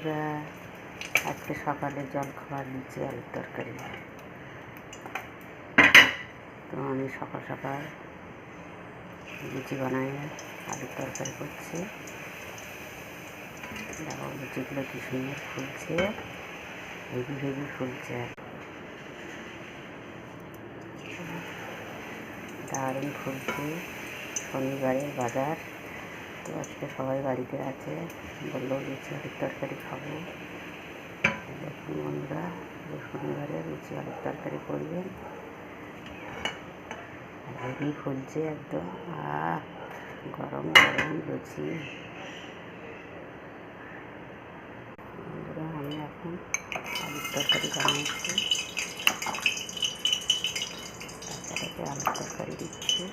বন্ধুরা, আজকে সকালে জলখাবার লুচি আলুর তরকারি। তো আমি সকাল সকাল লুচি বানাই, আলুর তরকারি করছি। দেখো লুচিগুলো কি সুন্দর ফুলছে, হেভি হেভি ফুলছে, দারুণ ফুলছে। শনিবারের বাজার, তো আজকে সবাই বাড়িতে আছে, বললো লুচি আলুর তরকারি খাবো। দেখুন বন্ধুরা, শনিবারে লুচি আলুর তরকারি করবেন, হেভি ফুলছে একদম। গরম গরম লুচি। বন্ধুরা, আমি এখন আলুর তরকারি বানাচ্ছি, তারপরে আলুর তরকারি দিচ্ছি।